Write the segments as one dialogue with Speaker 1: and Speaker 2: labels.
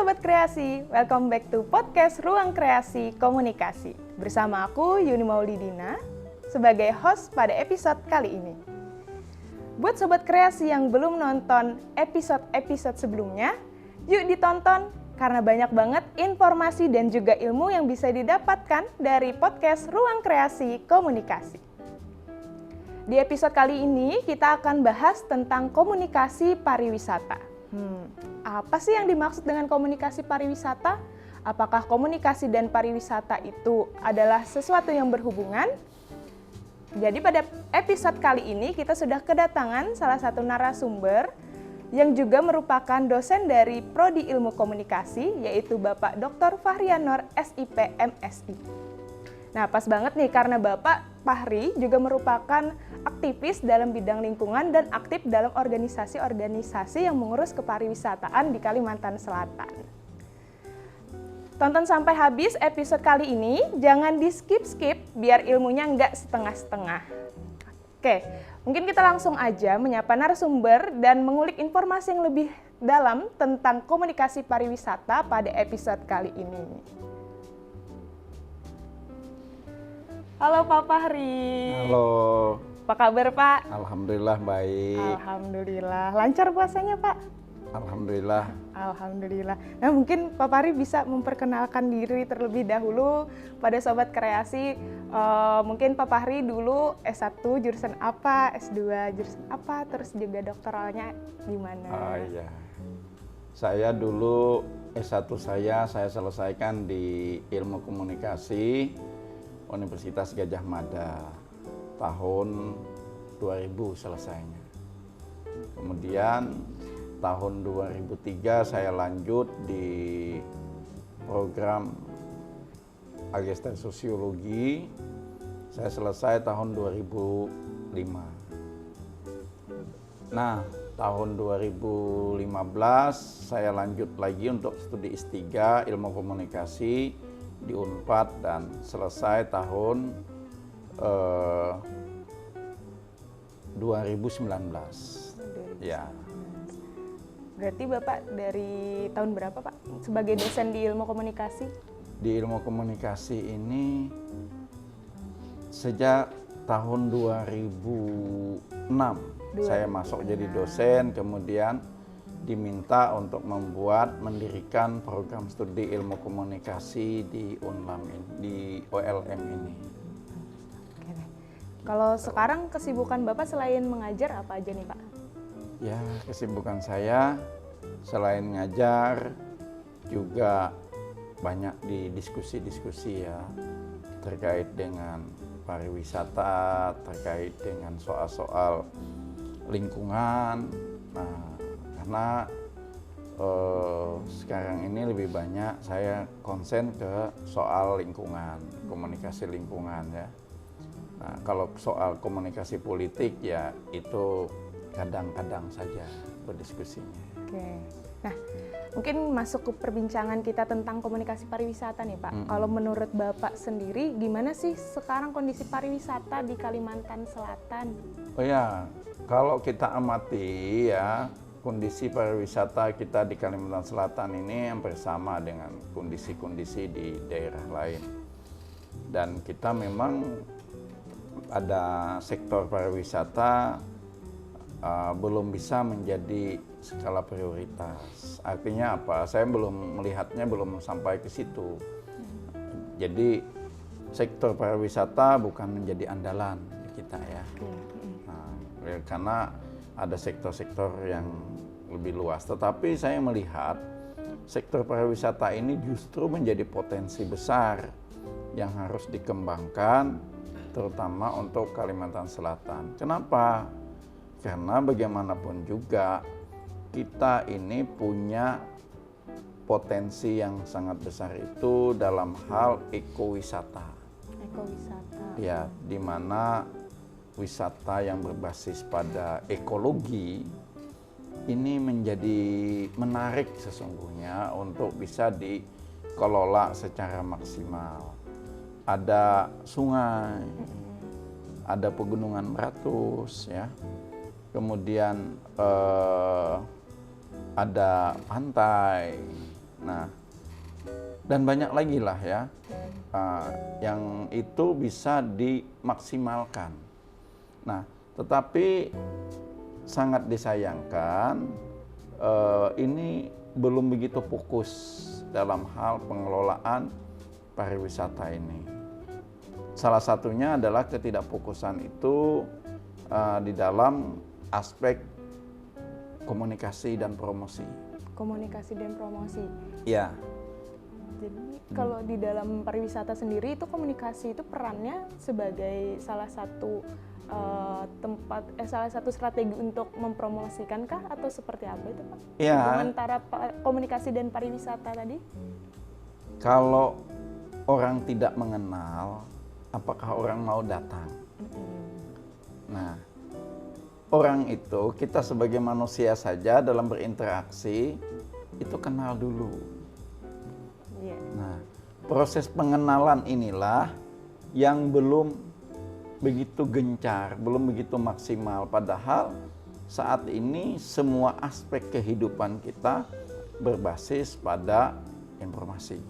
Speaker 1: Sobat Kreasi, welcome back to podcast Ruang Kreasi Komunikasi. Bersama aku, Yuni Maulidina, sebagai host pada episode kali ini. Buat Sobat Kreasi yang belum nonton episode-episode sebelumnya, yuk ditonton karena banyak banget informasi dan juga ilmu yang bisa didapatkan dari podcast Ruang Kreasi Komunikasi. Di episode kali ini, kita akan bahas tentang komunikasi pariwisata. Apa sih yang dimaksud dengan komunikasi pariwisata? Apakah komunikasi dan pariwisata itu adalah sesuatu yang berhubungan? Jadi pada episode kali ini kita sudah kedatangan salah satu narasumber yang juga merupakan dosen dari Prodi Ilmu Komunikasi, yaitu Bapak Dr. Fahrianor, SIP, MSI. Nah, pas banget nih karena Bapak Fahri juga merupakan aktivis dalam bidang lingkungan dan aktif dalam organisasi-organisasi yang mengurus kepariwisataan di Kalimantan Selatan. Tonton sampai habis episode kali ini, jangan di-skip-skip biar ilmunya nggak setengah-setengah. Oke, mungkin kita langsung aja menyapa narasumber dan mengulik informasi yang lebih dalam tentang komunikasi pariwisata pada episode kali ini. Halo Pak Fahri.
Speaker 2: Halo.
Speaker 1: Apa kabar Pak?
Speaker 2: Alhamdulillah baik.
Speaker 1: Alhamdulillah. Lancar puasanya Pak?
Speaker 2: Alhamdulillah.
Speaker 1: Alhamdulillah. Nah mungkin Pak Fahri bisa memperkenalkan diri terlebih dahulu pada Sobat Kreasi. Mungkin Pak Fahri dulu S1 jurusan apa, S2 jurusan apa, terus juga doktoralnya gimana?
Speaker 2: Oh iya. Saya dulu S1 saya selesaikan di Ilmu Komunikasi Universitas Gadjah Mada. Tahun 2000 selesainya. Kemudian tahun 2003 saya lanjut di program Magister Sosiologi. Saya selesai tahun 2005. Nah, tahun 2015 saya lanjut lagi untuk studi S3 Ilmu Komunikasi di Unpad dan selesai tahun 2019. Ya.
Speaker 1: Berarti Bapak dari tahun berapa Pak sebagai dosen di Ilmu Komunikasi?
Speaker 2: Di Ilmu Komunikasi ini sejak tahun 2006 saya masuk jadi dosen, kemudian diminta untuk mendirikan program studi Ilmu Komunikasi di UNLAM ini, di OLM ini.
Speaker 1: Kalau sekarang kesibukan Bapak selain mengajar apa aja nih Pak?
Speaker 2: Ya, kesibukan saya selain ngajar juga banyak di diskusi-diskusi ya terkait dengan pariwisata, terkait dengan soal-soal lingkungan. Nah, karena sekarang ini lebih banyak saya konsen ke soal lingkungan, komunikasi lingkungan ya. Nah, kalau soal komunikasi politik ya itu kadang-kadang saja berdiskusinya.
Speaker 1: Oke. Nah, mungkin masuk ke perbincangan kita tentang komunikasi pariwisata nih Pak. Kalau menurut Bapak sendiri, gimana sih sekarang kondisi pariwisata di Kalimantan Selatan?
Speaker 2: Oh ya, kalau kita amati ya, kondisi pariwisata kita di Kalimantan Selatan ini hampir sama dengan kondisi-kondisi di daerah lain. Dan kita memang ada sektor pariwisata belum bisa menjadi skala prioritas. Artinya apa? Saya belum melihatnya, belum sampai ke situ. Jadi sektor pariwisata bukan menjadi andalan di kita ya. Nah, karena ada sektor-sektor yang lebih luas. Tetapi saya melihat sektor pariwisata ini justru menjadi potensi besar yang harus dikembangkan, terutama untuk Kalimantan Selatan. Kenapa? Karena bagaimanapun juga kita ini punya potensi yang sangat besar itu dalam hal ekowisata.
Speaker 1: Ekowisata.
Speaker 2: Ya, di mana wisata yang berbasis pada ekologi ini menjadi menarik sesungguhnya untuk bisa dikelola secara maksimal. Ada sungai, ada pegunungan beratus, ya. Kemudian ada pantai, Nah, dan banyak lagi lah ya, yang itu bisa dimaksimalkan. Nah, tetapi sangat disayangkan ini belum begitu fokus dalam hal pengelolaan pariwisata ini. Salah satunya adalah ketidakfokusan itu di dalam aspek komunikasi dan promosi.
Speaker 1: Komunikasi dan promosi.
Speaker 2: Ya.
Speaker 1: Jadi kalau di dalam pariwisata sendiri itu komunikasi itu perannya sebagai salah satu salah satu strategi untuk mempromosikankah atau seperti apa itu Pak?
Speaker 2: Ya.
Speaker 1: Hubungan antara komunikasi dan pariwisata tadi?
Speaker 2: Kalau orang tidak mengenal, apakah orang mau datang? Nah, orang itu kita sebagai manusia saja dalam berinteraksi itu kenal dulu.
Speaker 1: Yeah.
Speaker 2: Nah, proses pengenalan inilah yang belum begitu gencar, belum begitu maksimal. Padahal saat ini semua aspek kehidupan kita berbasis pada informasi.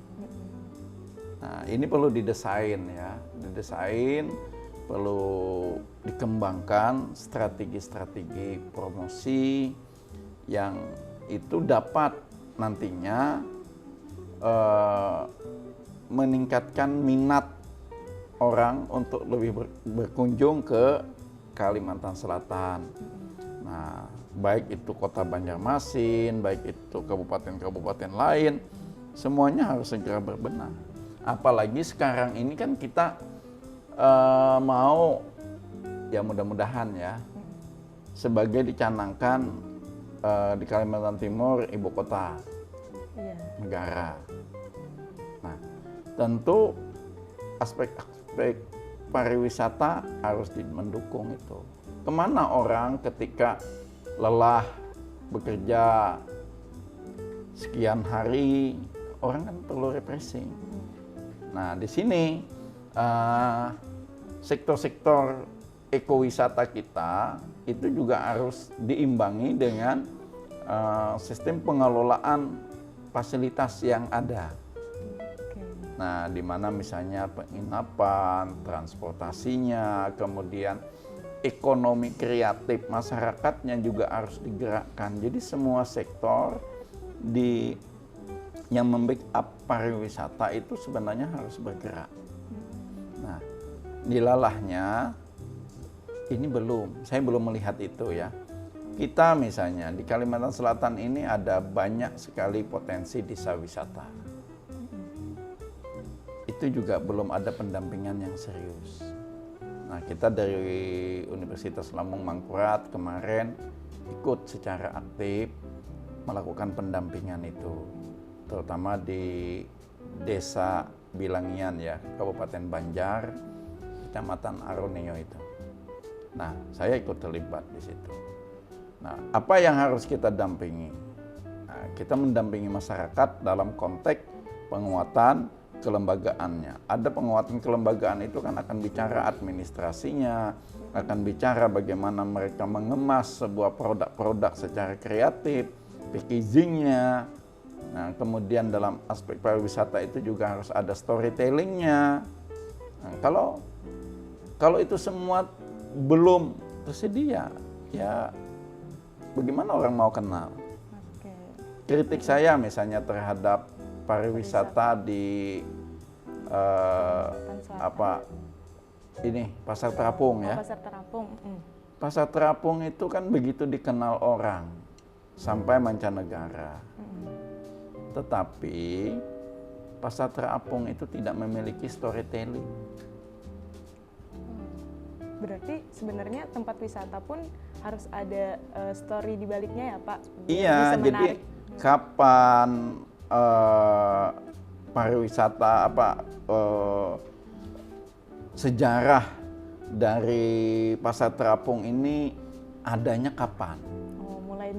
Speaker 2: Nah, ini perlu didesain ya, perlu dikembangkan strategi-strategi promosi yang itu dapat nantinya meningkatkan minat orang untuk lebih berkunjung ke Kalimantan Selatan. Nah, baik itu kota Banjarmasin, baik itu kabupaten-kabupaten lain, semuanya harus segera berbenah. Apalagi sekarang ini kan kita mau, ya mudah-mudahan ya, sebagai dicanangkan di Kalimantan Timur ibu kota negara. Nah, tentu aspek-aspek pariwisata harus mendukung itu. Kemana orang ketika lelah bekerja sekian hari, orang kan perlu refreshing. Nah, di sini sektor-sektor ekowisata kita itu juga harus diimbangi dengan sistem pengelolaan fasilitas yang ada. Nah, di mana misalnya penginapan, transportasinya, kemudian ekonomi kreatif masyarakatnya juga harus digerakkan. Jadi semua sektor yang membackup pariwisata itu sebenarnya harus bergerak. Nah, dilalahnya ini saya belum melihat itu ya. Kita misalnya di Kalimantan Selatan ini ada banyak sekali potensi desa wisata. Itu juga belum ada pendampingan yang serius. Nah, kita dari Universitas Lambung Mangkurat kemarin ikut secara aktif melakukan pendampingan itu, terutama di Desa Bilangian ya, Kabupaten Banjar, Kecamatan Aroneo itu. Nah, saya ikut terlibat di situ. Nah, apa yang harus kita dampingi? Nah, kita mendampingi masyarakat dalam konteks penguatan kelembagaannya. Ada penguatan kelembagaan itu kan akan bicara administrasinya, akan bicara bagaimana mereka mengemas sebuah produk-produk secara kreatif, packagingnya. Nah, kemudian dalam aspek pariwisata itu juga harus ada storytellingnya. Nah, kalau itu semua belum tersedia, ya bagaimana orang mau kenal? Kritik saya misalnya terhadap pariwisata di Pasar Terapung ya.
Speaker 1: Pasar Terapung.
Speaker 2: Pasar Terapung itu kan begitu dikenal orang sampai mancanegara. Tetapi Pasar Terapung itu tidak memiliki storytelling.
Speaker 1: Berarti sebenarnya tempat wisata pun harus ada story di baliknya ya Pak?
Speaker 2: Iya, jadi kapan pariwisata sejarah dari Pasar Terapung ini adanya kapan?
Speaker 1: Oh, mulai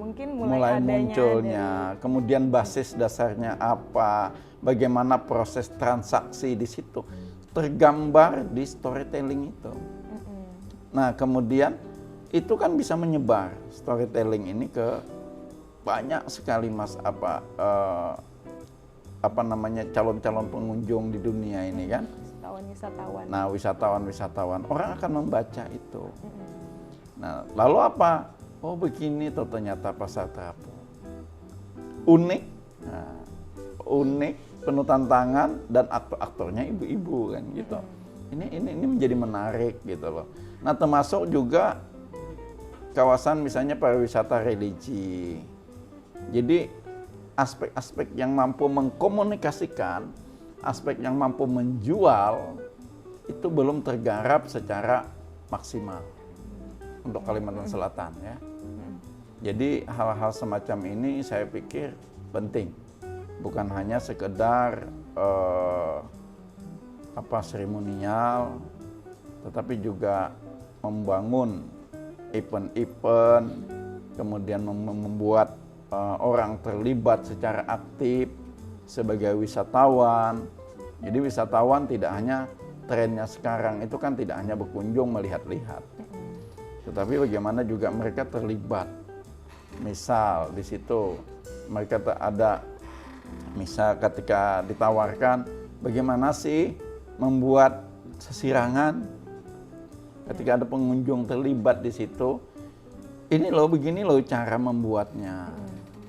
Speaker 2: munculnya, kemudian basis dasarnya apa, bagaimana proses transaksi di situ tergambar di storytelling itu. Nah, kemudian itu kan bisa menyebar storytelling ini ke banyak sekali calon-calon pengunjung di dunia ini kan.
Speaker 1: Wisatawan.
Speaker 2: Nah, wisatawan orang akan membaca itu. Nah, lalu apa? Oh, begini tuh ternyata Pasar Terapung. Unik. Nah, unik, penuh tantangan, dan aktor-aktornya ibu-ibu kan gitu. Ini menjadi menarik gitu loh. Nah, termasuk juga kawasan misalnya pariwisata religi. Jadi aspek-aspek yang mampu mengkomunikasikan, aspek yang mampu menjual itu belum tergarap secara maksimal untuk Kalimantan Selatan ya. Jadi hal-hal semacam ini saya pikir penting. Bukan hanya sekedar seremonial, tetapi juga membangun event-event, kemudian membuat orang terlibat secara aktif sebagai wisatawan. Jadi wisatawan tidak hanya trennya sekarang itu kan tidak hanya berkunjung melihat-lihat, tetapi bagaimana juga mereka terlibat. Misal di situ mereka ada, misal ketika ditawarkan bagaimana sih membuat sesirangan, ketika ada pengunjung terlibat di situ, ini loh begini loh cara membuatnya.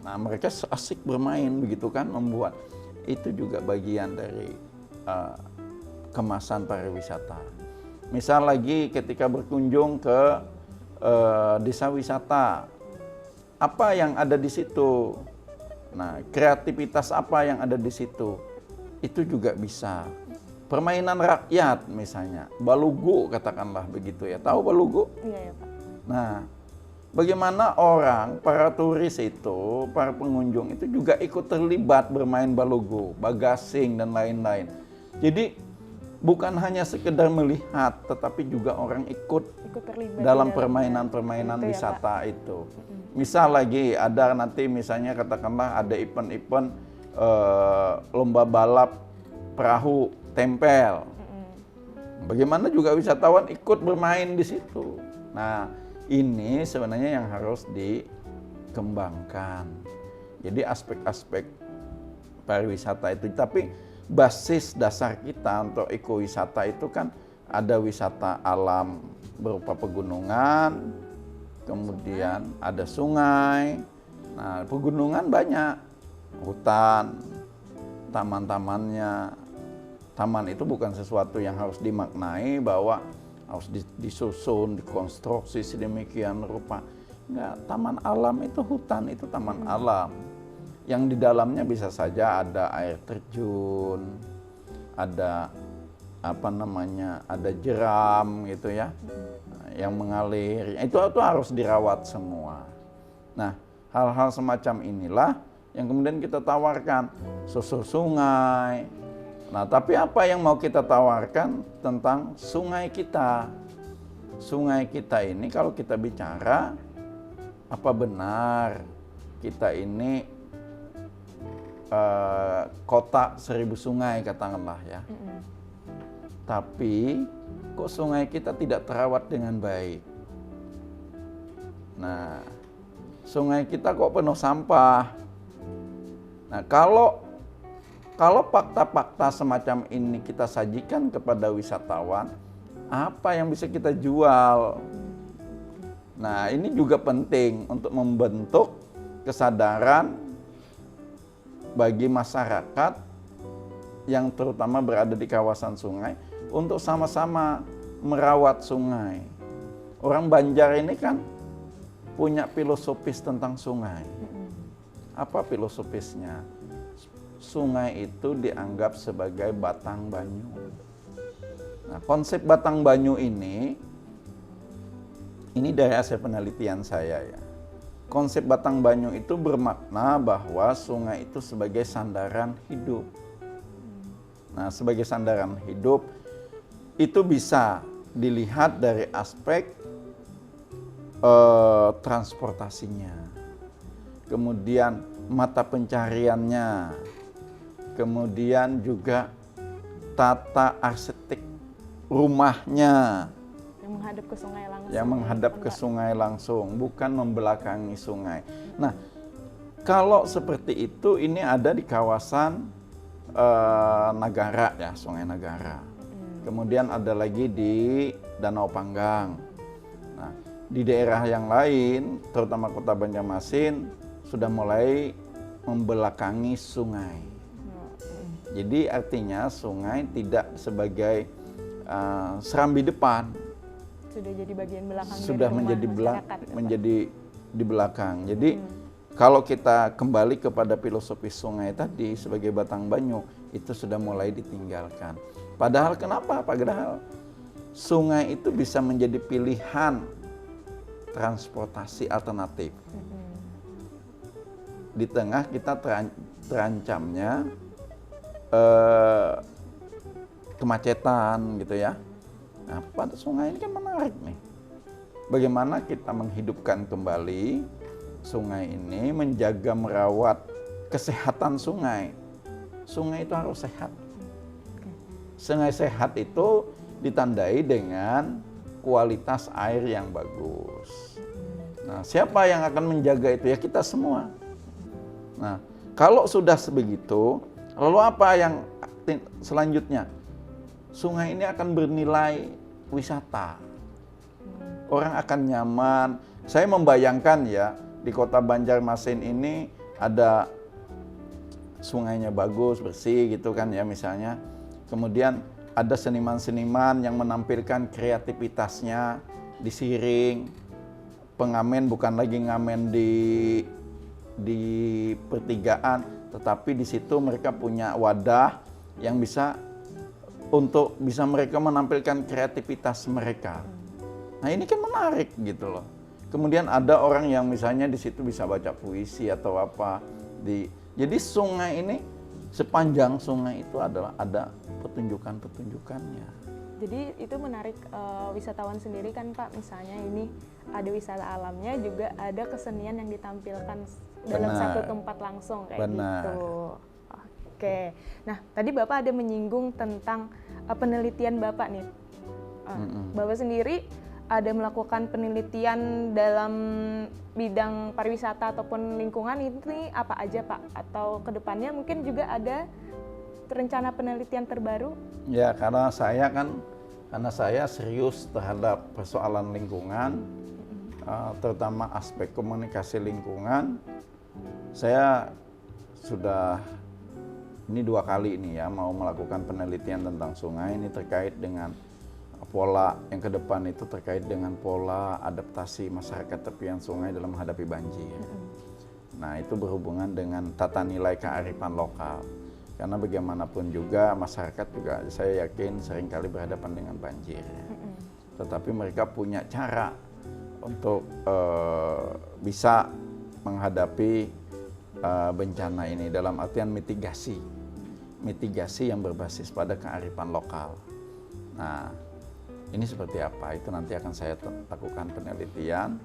Speaker 2: Nah, mereka asik bermain begitu kan membuat. Itu juga bagian dari kemasan pariwisata. Misal lagi ketika berkunjung ke desa wisata, apa yang ada di situ? Nah, kreativitas apa yang ada di situ? Itu juga bisa. Permainan rakyat misalnya, balugu katakanlah begitu ya. Tahu balugu?
Speaker 1: Iya ya Pak.
Speaker 2: Nah, bagaimana orang, para turis itu, para pengunjung itu juga ikut terlibat bermain balugu, bagasing dan lain-lain. Jadi bukan hanya sekedar melihat, tetapi juga orang ikut
Speaker 1: terlibat
Speaker 2: dalam permainan-permainan wisata itu. Misal lagi ada nanti misalnya katakanlah ada event-event lomba balap perahu tempel. Bagaimana juga wisatawan ikut bermain di situ. Nah, ini sebenarnya yang harus dikembangkan. Jadi aspek-aspek pariwisata itu, tapi basis dasar kita untuk ekowisata itu kan ada wisata alam berupa pegunungan, kemudian ada sungai. Nah, pegunungan banyak, hutan, taman-tamannya. Taman itu bukan sesuatu yang harus dimaknai bahwa harus disusun, dikonstruksi sedemikian rupa. Enggak, taman alam itu hutan, itu taman alam. Yang di dalamnya bisa saja ada air terjun, ada ada jeram gitu ya, yang mengalir. Itu harus dirawat semua. Nah, hal-hal semacam inilah yang kemudian kita tawarkan, susur sungai. Nah, tapi apa yang mau kita tawarkan tentang sungai kita? Sungai kita ini kalau kita bicara, apa benar kita ini kota 1000 sungai katakanlah ya. Tapi kok sungai kita tidak terawat dengan baik? Nah, sungai kita kok penuh sampah. Nah, kalau fakta-fakta semacam ini kita sajikan kepada wisatawan, apa yang bisa kita jual? Nah, ini juga penting untuk membentuk kesadaran bagi masyarakat yang terutama berada di kawasan sungai untuk sama-sama merawat sungai. Orang Banjar ini kan punya filosofis tentang sungai. Apa filosofisnya? Sungai itu dianggap sebagai batang banyu. Nah, konsep batang banyu ini dari hasil penelitian saya ya. Konsep batang banyu itu bermakna bahwa sungai itu sebagai sandaran hidup. Nah, sebagai sandaran hidup itu bisa dilihat dari aspek transportasinya, kemudian mata pencariannya, kemudian juga tata arsitek rumahnya
Speaker 1: yang menghadap ke sungai langsung.
Speaker 2: Yang menghadap ke sungai langsung, bukan membelakangi sungai. Nah, kalau seperti itu ini ada di kawasan Nagara ya, Sungai Nagara. Kemudian ada lagi di Danau Panggang. Nah, di daerah yang lain, terutama Kota Banjarmasin, sudah mulai membelakangi sungai. Jadi artinya sungai tidak sebagai serambi depan,
Speaker 1: Sudah jadi bagian belakang dari
Speaker 2: sudah
Speaker 1: rumah
Speaker 2: menjadi
Speaker 1: masyarakat gitu, Pak.
Speaker 2: menjadi di belakang. Jadi kalau kita kembali kepada filosofi sungai tadi sebagai batang banyu, itu sudah mulai ditinggalkan. Padahal kenapa? Padahal sungai itu bisa menjadi pilihan transportasi alternatif. Di tengah kita terancamnya kemacetan gitu ya. Nah, pada sungai ini kan menarik nih. Bagaimana kita menghidupkan kembali sungai ini, menjaga merawat kesehatan sungai. Sungai itu harus sehat. Sungai sehat itu ditandai dengan kualitas air yang bagus. Nah, siapa yang akan menjaga itu? Ya kita semua. Nah, kalau sudah sebegitu, lalu apa yang selanjutnya? Sungai ini akan bernilai wisata. Orang akan nyaman. Saya membayangkan ya, di Kota Banjarmasin ini ada sungainya bagus, bersih gitu kan ya misalnya. Kemudian ada seniman-seniman yang menampilkan kreativitasnya di Siring. Pengamen bukan lagi ngamen di pertigaan, tetapi di situ mereka punya wadah yang bisa untuk bisa mereka menampilkan kreativitas mereka. Nah, ini kan menarik gitu loh. Kemudian ada orang yang misalnya di situ bisa baca puisi atau apa. Jadi sungai ini, sepanjang sungai itu adalah ada pertunjukan-pertunjukannya.
Speaker 1: Jadi itu menarik wisatawan sendiri kan Pak, misalnya ini ada wisata alamnya, juga ada kesenian yang ditampilkan dalam satu tempat langsung kayak gitu. Oke, nah tadi Bapak ada menyinggung tentang penelitian Bapak nih. Bapak sendiri ada melakukan penelitian dalam bidang pariwisata ataupun lingkungan, ini apa aja Pak? Atau kedepannya mungkin juga ada rencana penelitian terbaru?
Speaker 2: Ya, karena saya serius terhadap persoalan lingkungan, terutama aspek komunikasi lingkungan. Saya sudah ini 2 kali ini ya mau melakukan penelitian tentang sungai. Ini terkait dengan pola yang ke depan itu terkait dengan pola adaptasi masyarakat tepian sungai dalam menghadapi banjir. Nah, itu berhubungan dengan tata nilai kearifan lokal. Karena bagaimanapun juga masyarakat juga saya yakin seringkali berhadapan dengan banjir. Tetapi mereka punya cara untuk bisa menghadapi bencana ini dalam artian mitigasi yang berbasis pada kearifan lokal. Nah, ini seperti apa? Itu nanti akan saya lakukan penelitian.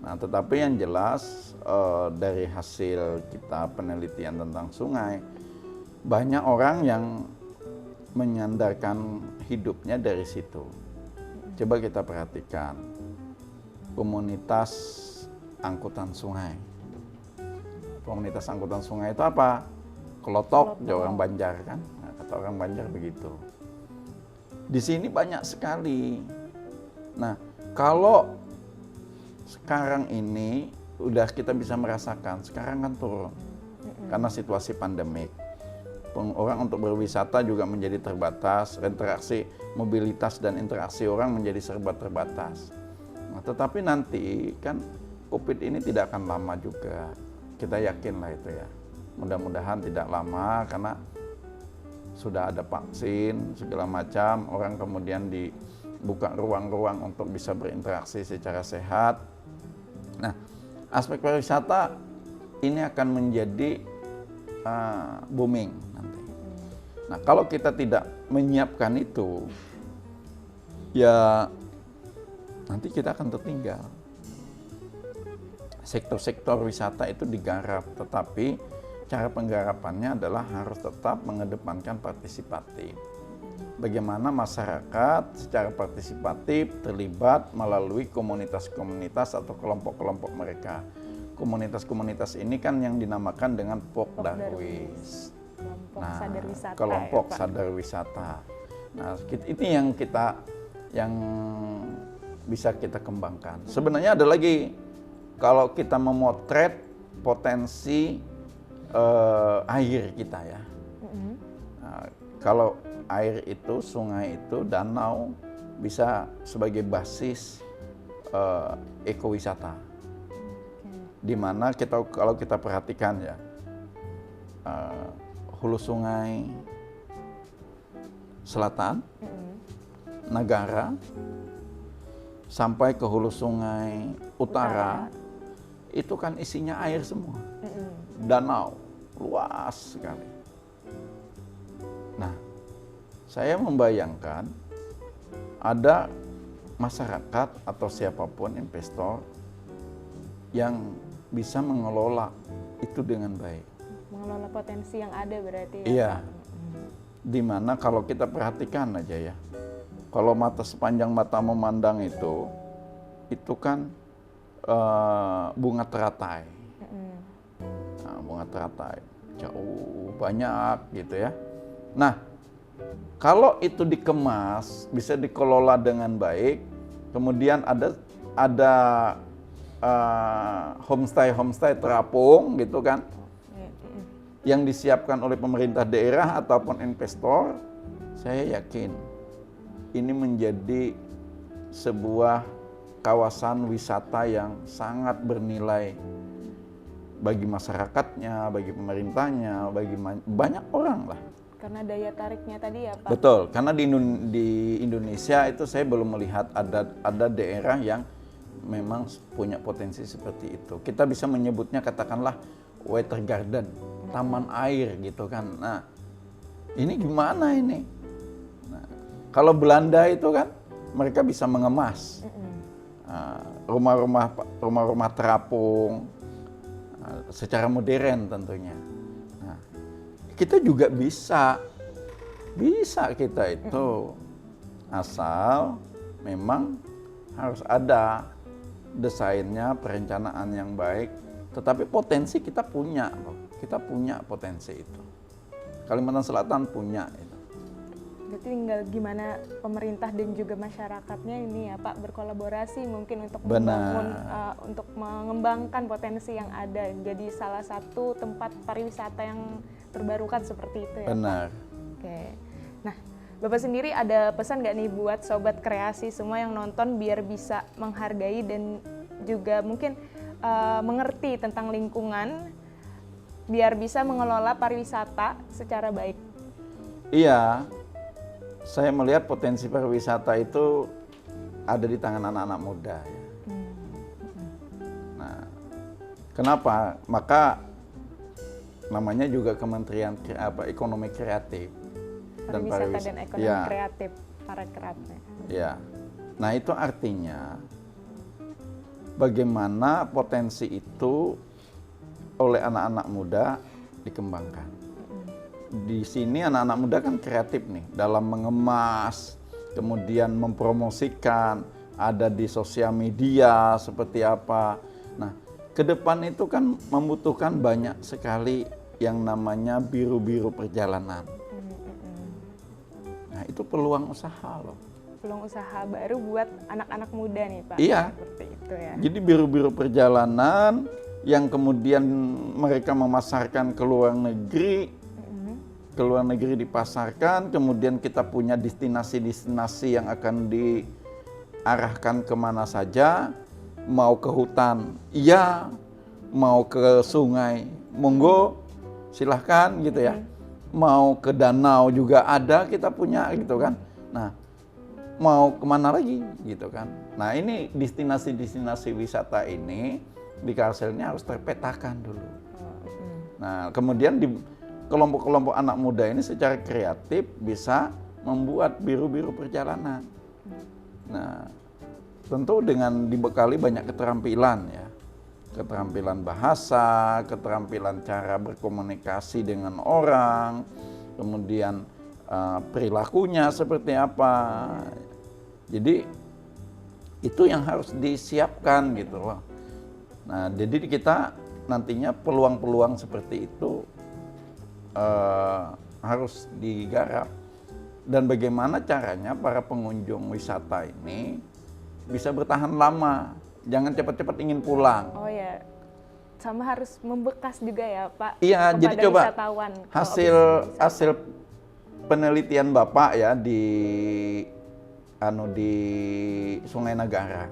Speaker 2: Nah, tetapi yang jelas dari hasil kita penelitian tentang sungai, banyak orang yang menyandarkan hidupnya dari situ. Coba kita perhatikan komunitas angkutan sungai. Komunitas angkutan sungai itu apa? Kelotok, orang Banjar kan? Nah, kata orang Banjar begitu. Di sini banyak sekali. Nah, kalau sekarang ini udah kita bisa merasakan, sekarang kan turun karena situasi pandemik. Orang untuk berwisata juga menjadi terbatas, interaksi mobilitas dan interaksi orang menjadi serba terbatas. Nah, tetapi nanti kan COVID ini tidak akan lama juga. Kita yakin lah itu ya. Mudah-mudahan tidak lama karena sudah ada vaksin segala macam, orang kemudian dibuka ruang-ruang untuk bisa berinteraksi secara sehat. Nah, aspek pariwisata ini akan menjadi booming nanti. Nah, kalau kita tidak menyiapkan itu, ya nanti kita akan tertinggal. Sektor-sektor wisata itu digarap, tetapi cara penggarapannya adalah harus tetap mengedepankan partisipatif. Bagaimana masyarakat secara partisipatif terlibat melalui komunitas-komunitas atau kelompok-kelompok mereka. Komunitas-komunitas ini kan yang dinamakan dengan Pokdarwis.
Speaker 1: Kelompok sadar wisata.
Speaker 2: Kelompok
Speaker 1: ya, Pak?
Speaker 2: sadar wisata. Nah, ini yang bisa kita kembangkan. Sebenarnya ada lagi, kalau kita memotret potensi air kita ya. Nah, kalau air itu, sungai itu, danau bisa sebagai basis ekowisata. Di mana kalau kita perhatikan ya, hulu sungai selatan, Nagara, sampai ke hulu sungai utara, itu kan isinya air semua. Danau, luas sekali. Nah, saya membayangkan ada masyarakat atau siapapun investor yang bisa mengelola itu dengan baik.
Speaker 1: Mengelola potensi yang ada berarti ya,
Speaker 2: Iya.
Speaker 1: Pak?
Speaker 2: Dimana kalau kita perhatikan aja ya, kalau sepanjang mata memandang itu kan bunga teratai. Nah, bunga teratai jauh banyak gitu ya. Nah, kalau itu dikemas, bisa dikelola dengan baik, kemudian ada homestay terapung gitu kan, yang disiapkan oleh pemerintah daerah ataupun investor, saya yakin ini menjadi sebuah kawasan wisata yang sangat bernilai bagi masyarakatnya, bagi pemerintahnya, bagi banyak orang lah.
Speaker 1: Karena daya tariknya tadi ya, Pak?
Speaker 2: Betul, karena di Indonesia itu saya belum melihat ada daerah yang memang punya potensi seperti itu. Kita bisa menyebutnya katakanlah water garden, taman air gitu kan. Nah, ini gimana ini? Nah, kalau Belanda itu kan mereka bisa mengemas rumah-rumah terapung secara modern tentunya. Nah, kita juga bisa kita itu, asal memang harus ada desainnya, perencanaan yang baik. Tetapi potensi kita punya potensi itu. Kalimantan Selatan punya itu.
Speaker 1: Berarti tinggal gimana pemerintah dan juga masyarakatnya ini ya, Pak, berkolaborasi mungkin untuk untuk mengembangkan potensi yang ada, jadi salah satu tempat pariwisata yang terbarukan seperti itu ya,
Speaker 2: Benar.
Speaker 1: Pak? Oke. Nah, Bapak sendiri ada pesan nggak nih buat sobat kreasi semua yang nonton biar bisa menghargai dan juga mungkin mengerti tentang lingkungan, biar bisa mengelola pariwisata secara baik?
Speaker 2: Iya, saya melihat potensi pariwisata itu ada di tangan anak-anak muda. Ya. Nah, kenapa? Maka namanya juga Kementerian Ekonomi Kreatif dan
Speaker 1: Pariwisata dan Ekonomi
Speaker 2: ya.
Speaker 1: Kreatif, Parekrafnya.
Speaker 2: Ya, nah itu artinya bagaimana potensi itu oleh anak-anak muda dikembangkan. Di sini anak-anak muda kan kreatif nih dalam mengemas, kemudian mempromosikan, ada di sosial media seperti apa. Nah, ke depan itu kan membutuhkan banyak sekali yang namanya biru-biru perjalanan. Nah, itu peluang usaha loh.
Speaker 1: Peluang usaha baru buat anak-anak muda nih, Pak.
Speaker 2: Iya.
Speaker 1: Seperti itu ya.
Speaker 2: Jadi biru-biru perjalanan yang kemudian mereka memasarkan ke luar negeri, dipasarkan, kemudian kita punya destinasi-destinasi yang akan diarahkan kemana saja, mau ke hutan, iya, mau ke sungai, monggo, silahkan gitu ya. Mau ke danau juga ada, kita punya gitu kan. Nah, mau kemana lagi gitu kan. Nah, ini destinasi-destinasi wisata ini di Kalselnya harus terpetakan dulu. Nah, kemudian di kelompok-kelompok anak muda ini secara kreatif bisa membuat biru-biru perjalanan. Nah, tentu dengan dibekali banyak keterampilan ya. Keterampilan bahasa, keterampilan cara berkomunikasi dengan orang, kemudian perilakunya seperti apa. Jadi itu yang harus disiapkan gitu loh. Nah, jadi kita nantinya peluang-peluang seperti itu harus digarap. Dan bagaimana caranya para pengunjung wisata ini bisa bertahan lama, jangan cepat-cepat ingin pulang.
Speaker 1: Oh ya, sama harus membekas juga ya Pak.
Speaker 2: Iya,
Speaker 1: kepada
Speaker 2: jadi coba
Speaker 1: wisatawan. Kalau
Speaker 2: hasil
Speaker 1: habis wisata.
Speaker 2: hasil penelitian Bapak ya di Sungai Nagara.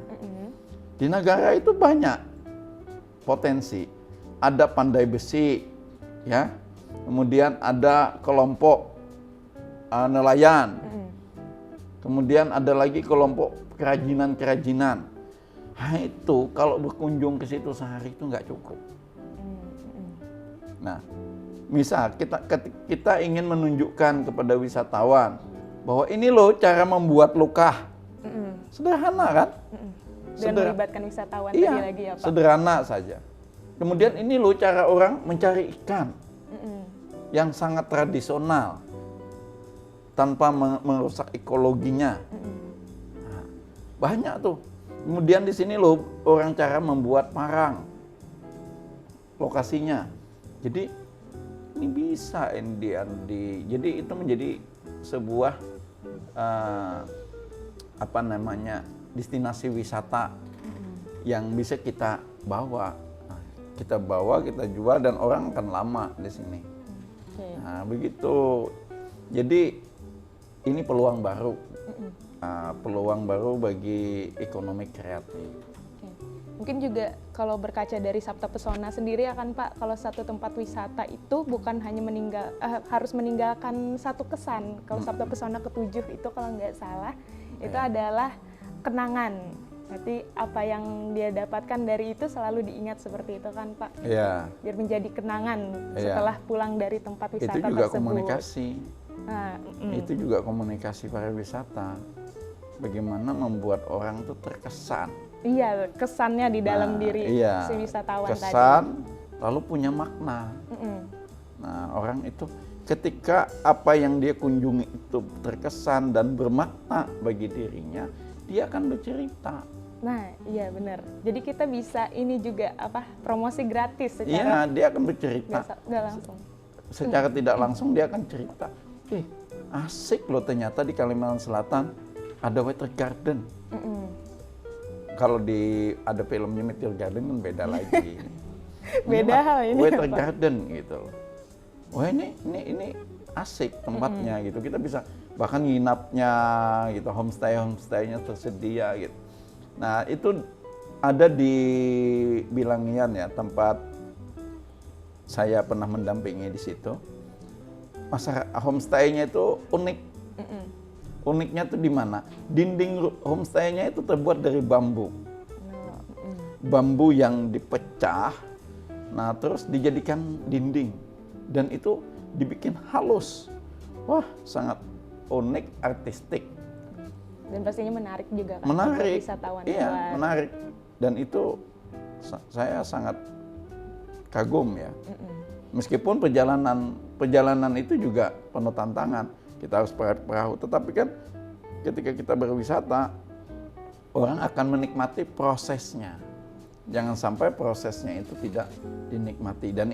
Speaker 2: Di Nagara itu banyak potensi. Ada pandai besi, ya. Kemudian ada kelompok nelayan. Kemudian ada lagi kelompok kerajinan-kerajinan. Nah, itu kalau berkunjung ke situ sehari itu nggak cukup. Nah, misal kita ingin menunjukkan kepada wisatawan bahwa ini loh cara membuat lokah. Sederhana kan?
Speaker 1: Dan melibatkan wisatawan
Speaker 2: iya,
Speaker 1: tadi lagi ya Pak.
Speaker 2: sederhana saja. Kemudian ini loh cara orang mencari ikan yang sangat tradisional tanpa merusak ekologinya. Nah, banyak tuh. Kemudian di sini loh orang cara membuat parang lokasinya. Jadi ini bisa jadi itu menjadi sebuah destinasi wisata yang bisa kita bawa. Nah, kita jual dan orang akan lama di sini. Nah, begitu. Jadi ini peluang baru. Peluang baru bagi ekonomi kreatif.
Speaker 1: Mungkin juga kalau berkaca dari Sabta Pesona sendiri ya kan Pak, kalau satu tempat wisata itu bukan hanya harus meninggalkan satu kesan. Kalau Sabta Pesona ke-7 itu kalau nggak salah, itu adalah kenangan. Berarti apa yang dia dapatkan dari itu selalu diingat seperti itu kan Pak?
Speaker 2: Iya.
Speaker 1: Biar menjadi kenangan setelah pulang dari tempat wisata
Speaker 2: tersebut. Itu juga
Speaker 1: tersebut.
Speaker 2: komunikasi. Itu juga komunikasi pariwisata. Bagaimana membuat orang tuh terkesan.
Speaker 1: Iya, kesannya di dalam diri si wisatawan tadi.
Speaker 2: Kesan, lalu punya makna. Nah, orang itu ketika apa yang dia kunjungi itu terkesan dan bermakna bagi dirinya, dia akan bercerita.
Speaker 1: Nah, iya benar. Jadi kita bisa ini juga promosi gratis secara.
Speaker 2: Iya, dia akan bercerita.
Speaker 1: Nggak langsung.
Speaker 2: Secara tidak langsung dia akan cerita. Asik loh ternyata di Kalimantan Selatan ada water garden. Kalau ada filmnya Meteor Garden kan beda lagi.
Speaker 1: Beda hal ini.
Speaker 2: Water garden gitu. Wah ini asik tempatnya gitu. Kita bisa bahkan nginapnya gitu, homestay-nya tersedia gitu. Nah, itu ada di Bilangian ya, tempat saya pernah mendampingi di situ. Homestay-nya itu unik. Uniknya tuh di mana? Dinding homestay-nya itu terbuat dari bambu. Bambu yang dipecah, nah terus dijadikan dinding. Dan itu dibikin halus. Wah, sangat unik, artistik.
Speaker 1: Dan pastinya menarik juga kan?
Speaker 2: Menarik,
Speaker 1: wisatawan.
Speaker 2: iya menarik. Dan itu saya sangat kagum ya. Meskipun perjalanan itu juga penuh tantangan. Kita harus perahu, tetapi kan ketika kita berwisata, orang akan menikmati prosesnya. Jangan sampai prosesnya itu tidak dinikmati. Dan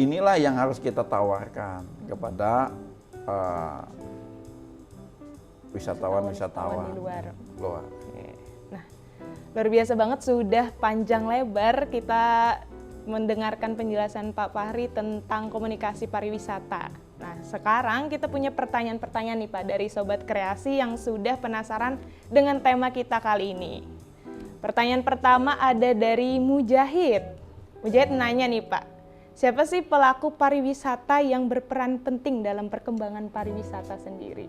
Speaker 2: inilah yang harus kita tawarkan kepada wisatawan-wisatawan
Speaker 1: di luar. Nah, luar biasa banget, sudah panjang lebar kita mendengarkan penjelasan Pak Fahri tentang komunikasi pariwisata. Nah, sekarang kita punya pertanyaan-pertanyaan nih Pak dari Sobat Kreasi yang sudah penasaran dengan tema kita kali ini. Pertanyaan pertama ada dari Mujahid. Mujahid nanya nih Pak, siapa sih pelaku pariwisata yang berperan penting dalam perkembangan pariwisata sendiri?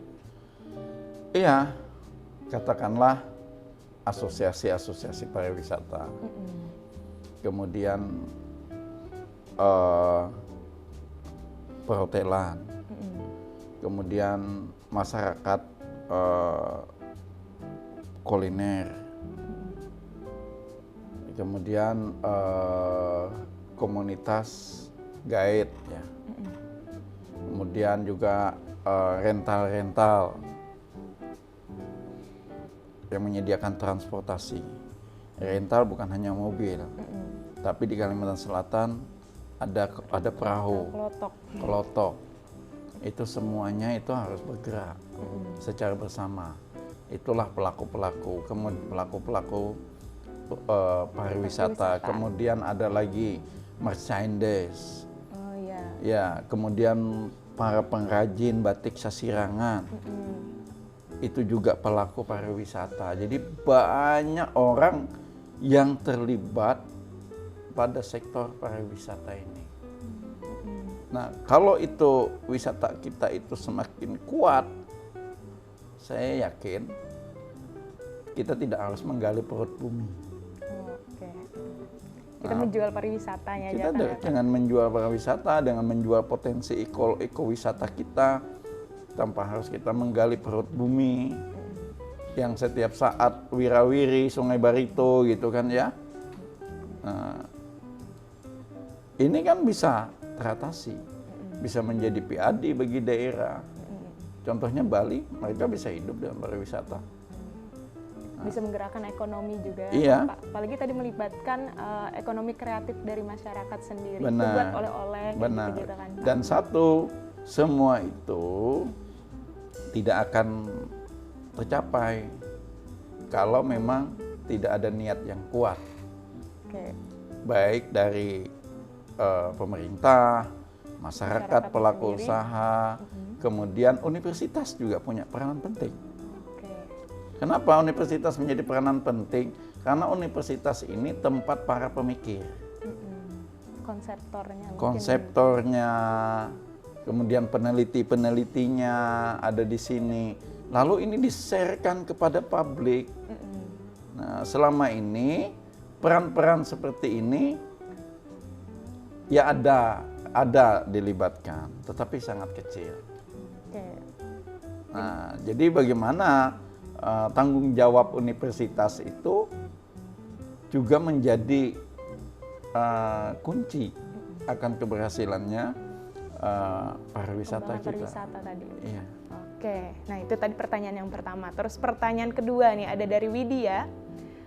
Speaker 2: Iya, katakanlah asosiasi-asosiasi pariwisata. Kemudian perhotelan, kemudian masyarakat kuliner, kemudian komunitas guide, ya. Kemudian juga rental yang menyediakan transportasi. Rental bukan hanya mobil, tapi di Kalimantan Selatan ada perahu,
Speaker 1: Kelotok.
Speaker 2: kelotok. Itu semuanya itu harus bergerak secara bersama. Itulah pelaku-pelaku, kemudian pelaku-pelaku pariwisata. Kemudian ada lagi merchandise.
Speaker 1: Oh iya.
Speaker 2: Ya, kemudian para pengrajin batik Sasirangan. Itu juga pelaku pariwisata. Jadi banyak orang yang terlibat pada sektor pariwisata ini. Nah, kalau itu wisata kita itu semakin kuat, saya yakin kita tidak harus menggali perut bumi.
Speaker 1: Oke. Kita menjual pariwisatanya
Speaker 2: Kita
Speaker 1: aja kan.
Speaker 2: dengan menjual pariwisata, dengan menjual potensi ekowisata kita, tanpa harus kita menggali perut bumi yang setiap saat wirawiri Sungai Barito gitu kan ya. Nah, ini kan bisa teratasi, bisa menjadi PAD bagi daerah. Contohnya Bali, mereka bisa hidup dengan pariwisata.
Speaker 1: Bisa menggerakkan ekonomi juga.
Speaker 2: Iya.
Speaker 1: Pak. Apalagi tadi melibatkan ekonomi kreatif dari masyarakat sendiri.
Speaker 2: Benar.
Speaker 1: Itu buat oleh-oleh
Speaker 2: Benar.
Speaker 1: gitu kan. Pak.
Speaker 2: Dan satu, semua itu tidak akan tercapai kalau memang tidak ada niat yang kuat.
Speaker 1: Oke.
Speaker 2: Baik dari pemerintah, masyarakat pelaku
Speaker 1: sendiri.
Speaker 2: usaha, kemudian universitas juga punya peranan penting.
Speaker 1: Oke.
Speaker 2: Kenapa universitas menjadi peranan penting? Karena universitas ini tempat para pemikir,
Speaker 1: Konseptornya. mungkin.
Speaker 2: konseptornya, kemudian peneliti-penelitinya ada di sini. Lalu ini di-sharekan kepada publik. Nah, selama ini peran-peran seperti ini ya ada dilibatkan, tetapi sangat kecil.
Speaker 1: Oke.
Speaker 2: Nah, jadi bagaimana tanggung jawab universitas itu juga menjadi kunci akan keberhasilannya pariwisata
Speaker 1: Pengembangan
Speaker 2: kita.
Speaker 1: pariwisata tadi.
Speaker 2: Iya.
Speaker 1: Oke, nah itu tadi pertanyaan yang pertama. Terus pertanyaan kedua nih ada dari Widya.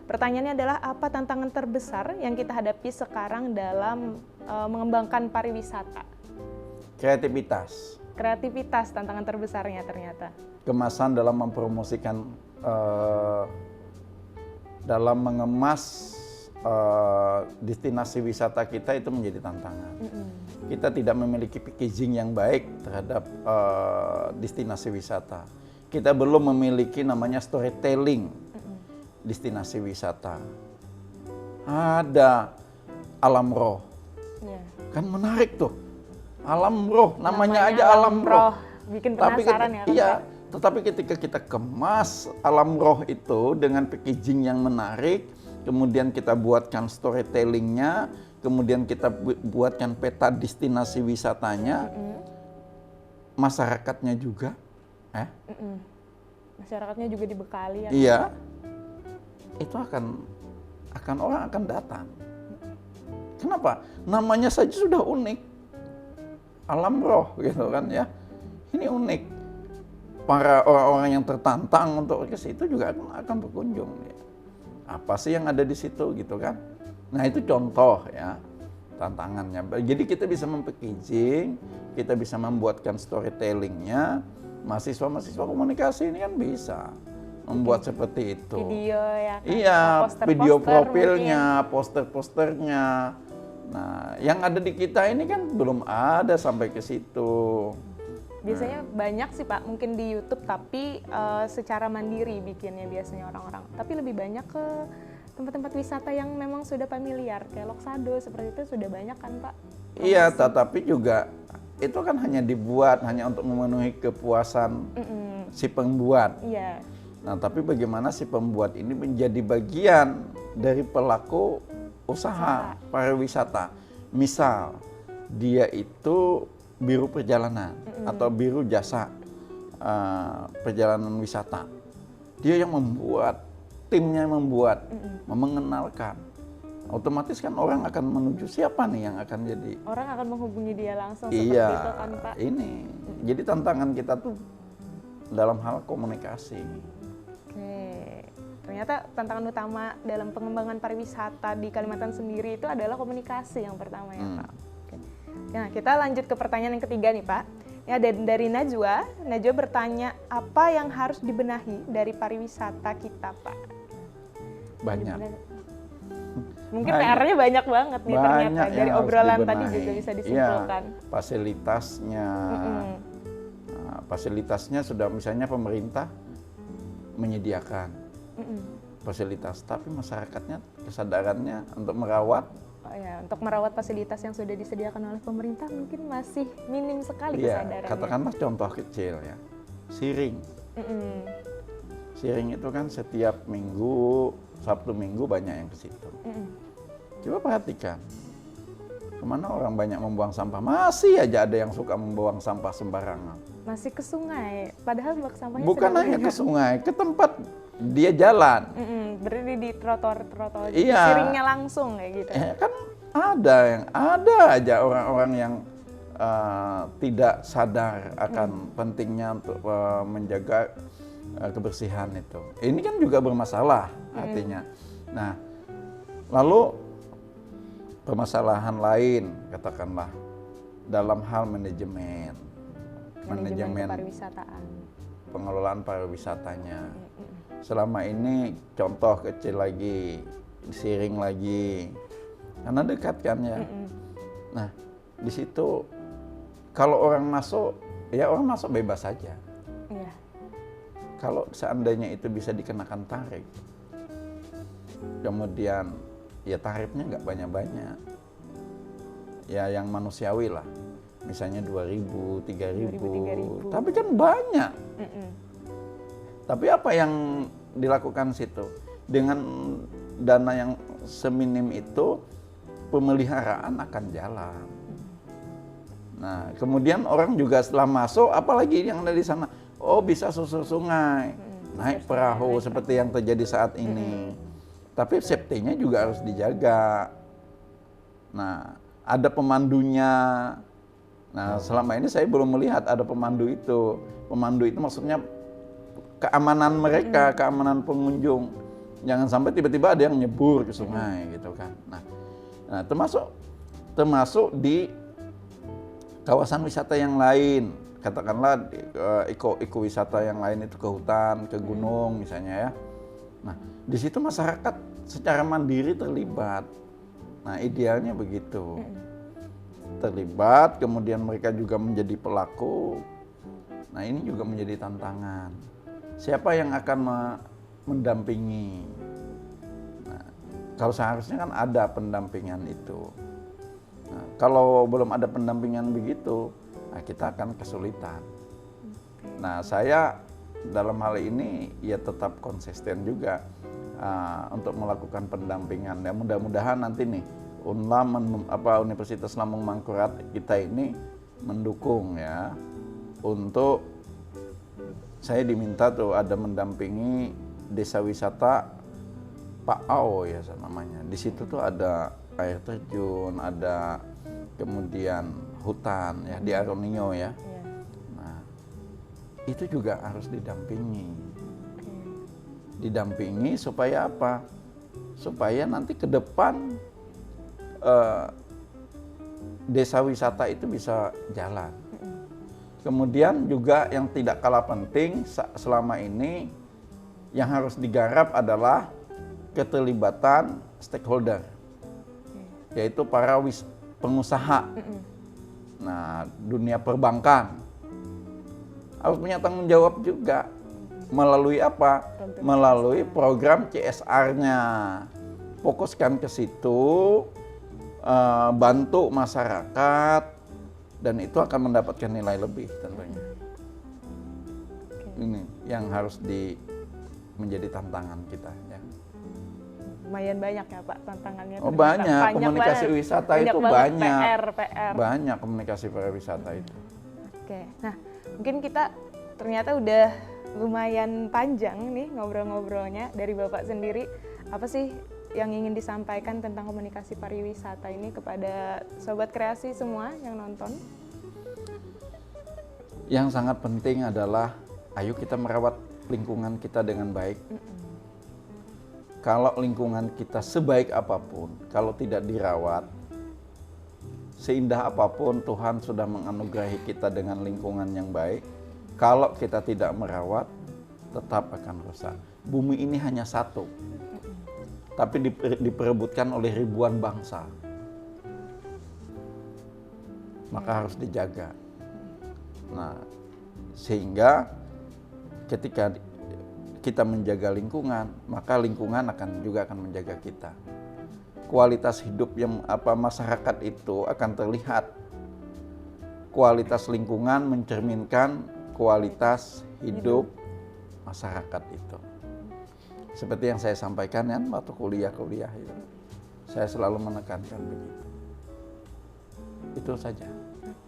Speaker 1: Pertanyaannya adalah apa tantangan terbesar yang kita hadapi sekarang dalam mengembangkan pariwisata?
Speaker 2: Kreativitas,
Speaker 1: Kreativitas tantangan terbesarnya ternyata.
Speaker 2: kemasan dalam mempromosikan, dalam mengemas destinasi wisata kita itu menjadi tantangan. Kita tidak memiliki packaging yang baik terhadap destinasi wisata. Kita belum memiliki namanya storytelling destinasi wisata. Ada alam roh,
Speaker 1: Iya.
Speaker 2: kan menarik tuh. Alam roh, namanya aja alam roh.
Speaker 1: Bikin
Speaker 2: Tapi
Speaker 1: penasaran ya kan?
Speaker 2: iya,
Speaker 1: Pak?
Speaker 2: tetapi ketika kita kemas alam roh itu dengan packaging yang menarik, kemudian kita buatkan storytellingnya, kemudian kita buatkan peta destinasi wisatanya, masyarakatnya juga,
Speaker 1: Masyarakatnya juga dibekali ya.
Speaker 2: iya, itu akan orang akan datang. Kenapa? Namanya saja sudah unik, alam roh gitu kan ya. Ini unik. Para orang-orang yang tertantang untuk ke situ juga akan berkunjung. Ya. Apa sih yang ada di situ gitu kan? Nah itu contoh ya tantangannya. Jadi kita bisa packaging, kita bisa membuatkan storytellingnya. Mahasiswa-mahasiswa komunikasi ini kan bisa membuat seperti itu.
Speaker 1: Video ya kan?
Speaker 2: Iya,
Speaker 1: Poster-poster
Speaker 2: video
Speaker 1: mungkin.
Speaker 2: profilnya, poster-posternya. Nah, yang ada di kita ini kan belum ada sampai ke situ.
Speaker 1: Biasanya banyak sih Pak, mungkin di YouTube, tapi secara mandiri bikinnya biasanya orang-orang. Tapi lebih banyak ke tempat-tempat wisata yang memang sudah familiar, kayak Loksado seperti itu sudah banyak kan Pak?
Speaker 2: Iya, tetapi juga itu kan hanya dibuat hanya untuk memenuhi kepuasan si pembuat.
Speaker 1: Iya.
Speaker 2: Nah, tapi bagaimana si pembuat ini menjadi bagian dari pelaku usaha pariwisata. Misal, dia itu biro perjalanan atau biro jasa perjalanan wisata. Dia yang membuat, timnya yang membuat, mengenalkan. Otomatis kan orang akan menuju siapa nih yang akan jadi.
Speaker 1: Orang akan menghubungi dia langsung
Speaker 2: Iya,
Speaker 1: seperti itu kan Pak?
Speaker 2: ini. Jadi tantangan kita tuh dalam hal komunikasi.
Speaker 1: Oke. Ternyata tantangan utama dalam pengembangan pariwisata di Kalimantan sendiri itu adalah komunikasi yang pertama ya Pak. Oke. Nah, kita lanjut ke pertanyaan yang ketiga nih Pak. Ya, dari Najwa. Najwa bertanya, apa yang harus dibenahi dari pariwisata kita Pak?
Speaker 2: Banyak.
Speaker 1: Mungkin PR-nya banyak banget nih ternyata. Dari
Speaker 2: yang harus
Speaker 1: obrolan tadi
Speaker 2: dibenahi.
Speaker 1: juga bisa disimpulkan.
Speaker 2: Iya, fasilitasnya. Nah, fasilitasnya sudah misalnya pemerintah menyediakan fasilitas, tapi masyarakatnya kesadarannya untuk merawat.
Speaker 1: Oh ya, untuk merawat fasilitas yang sudah disediakan oleh pemerintah mungkin masih minim sekali
Speaker 2: Iya,
Speaker 1: kesadarannya.
Speaker 2: katakanlah contoh kecil ya, siring. Siring itu kan setiap minggu, Sabtu Minggu banyak yang ke situ. Coba perhatikan, kemana orang banyak membuang sampah, masih aja ada yang suka membuang sampah sembarangan.
Speaker 1: Masih ke sungai, padahal buang sampahnya
Speaker 2: Bukan
Speaker 1: sudah
Speaker 2: hanya
Speaker 1: banyak.
Speaker 2: ke sungai, ke tempat dia jalan.
Speaker 1: Berdiri di trotoar
Speaker 2: Iya.
Speaker 1: siringnya langsung kayak gitu.
Speaker 2: Kan ada aja orang-orang yang tidak sadar akan pentingnya untuk menjaga kebersihan itu. Ini kan juga bermasalah artinya. Nah, lalu permasalahan lain katakanlah dalam hal manajemen
Speaker 1: Pariwisataan.
Speaker 2: pengelolaan pariwisatanya. Selama ini contoh kecil lagi, siring lagi, karena dekat kan ya. Nah, di situ kalau orang masuk, ya orang masuk bebas saja.
Speaker 1: Iya.
Speaker 2: Kalau seandainya itu bisa dikenakan tarif, kemudian ya tarifnya nggak banyak-banyak, ya yang manusiawi lah, misalnya 2.000, 3.000, tapi kan banyak. Tapi apa yang dilakukan situ? Dengan dana yang seminim itu, pemeliharaan akan jalan. Nah, kemudian orang juga setelah masuk, apalagi yang ada di sana, oh bisa susur sungai, naik perahu seperti yang terjadi saat ini. Tapi safety-nya juga harus dijaga. Nah, ada pemandunya. Nah, selama ini saya belum melihat ada pemandu itu. Pemandu itu maksudnya keamanan mereka, keamanan pengunjung. Jangan sampai tiba-tiba ada yang nyebur ke sungai gitu kan. Nah, termasuk di kawasan wisata yang lain. Katakanlah ekowisata yang lain itu ke hutan, ke gunung misalnya ya. Nah, di situ masyarakat secara mandiri terlibat. Nah, idealnya begitu. Terlibat, kemudian mereka juga menjadi pelaku. Nah, ini juga menjadi tantangan. Siapa yang akan mendampingi? Nah, kalau seharusnya kan ada pendampingan itu. Nah, kalau belum ada pendampingan begitu, nah kita akan kesulitan. Nah, saya dalam hal ini ya tetap konsisten juga untuk melakukan pendampingan. Ya mudah-mudahan nanti nih Universitas Lambung Mangkurat kita ini mendukung ya untuk saya diminta tuh ada mendampingi desa wisata Pak Ao ya namanya. Di situ tuh ada air terjun, ada kemudian hutan ya di Aronio ya. Nah, itu juga harus didampingi. Didampingi supaya apa? Supaya nanti ke depan desa wisata itu bisa jalan. Kemudian juga yang tidak kalah penting selama ini yang harus digarap adalah keterlibatan stakeholder, yaitu para pengusaha. Nah, dunia perbankan harus punya tanggung jawab juga. Melalui apa? Melalui program CSR-nya. Fokuskan ke situ, bantu masyarakat, dan itu akan mendapatkan nilai lebih tentunya. Ini yang harus menjadi tantangan kita ya.
Speaker 1: Lumayan banyak ya Pak tantangannya.
Speaker 2: Oh banyak, komunikasi
Speaker 1: banget.
Speaker 2: wisata itu banyak.
Speaker 1: PR.
Speaker 2: Banyak komunikasi pariwisata itu.
Speaker 1: Oke, nah mungkin kita ternyata udah lumayan panjang nih ngobrol-ngobrolnya dari Bapak sendiri. Apa sih yang ingin disampaikan tentang komunikasi pariwisata ini kepada Sobat Kreasi semua yang nonton?
Speaker 2: Yang sangat penting adalah ayo kita merawat lingkungan kita dengan baik. Kalau lingkungan kita sebaik apapun, kalau tidak dirawat, Seindah apapun Tuhan sudah menganugerahi kita dengan lingkungan yang baik, kalau kita tidak merawat, tetap akan rusak. Bumi ini hanya satu, tapi diperebutkan oleh ribuan bangsa. Maka harus dijaga. Nah, sehingga ketika kita menjaga lingkungan, maka lingkungan juga akan menjaga kita. Kualitas hidup yang masyarakat itu akan terlihat. Kualitas lingkungan mencerminkan kualitas hidup masyarakat itu. Seperti yang saya sampaikan kan waktu kuliah itu. Saya selalu menekankan begitu. Itu saja.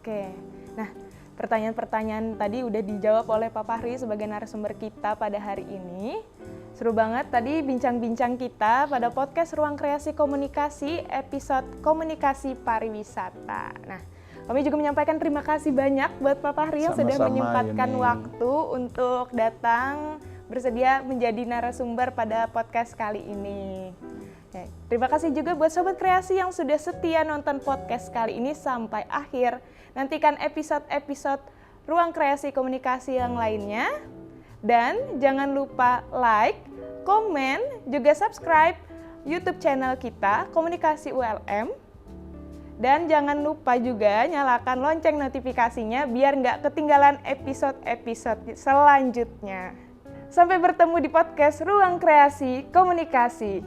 Speaker 1: Oke. Nah, pertanyaan-pertanyaan tadi udah dijawab oleh Pak Fahri sebagai narasumber kita pada hari ini. Seru banget tadi bincang-bincang kita pada podcast Ruang Kreasi Komunikasi episode Komunikasi Pariwisata. Nah, kami juga menyampaikan terima kasih banyak buat Pak Fahri yang sudah menyempatkan waktu untuk datang bersedia menjadi narasumber pada podcast kali ini. Ya, terima kasih juga buat Sobat Kreasi yang sudah setia nonton podcast kali ini sampai akhir. Nantikan episode-episode Ruang Kreasi Komunikasi yang lainnya. Dan jangan lupa like, komen, juga subscribe YouTube channel kita, Komunikasi ULM. Dan jangan lupa juga nyalakan lonceng notifikasinya biar nggak ketinggalan episode-episode selanjutnya. Sampai bertemu di podcast Ruang Kreasi Komunikasi.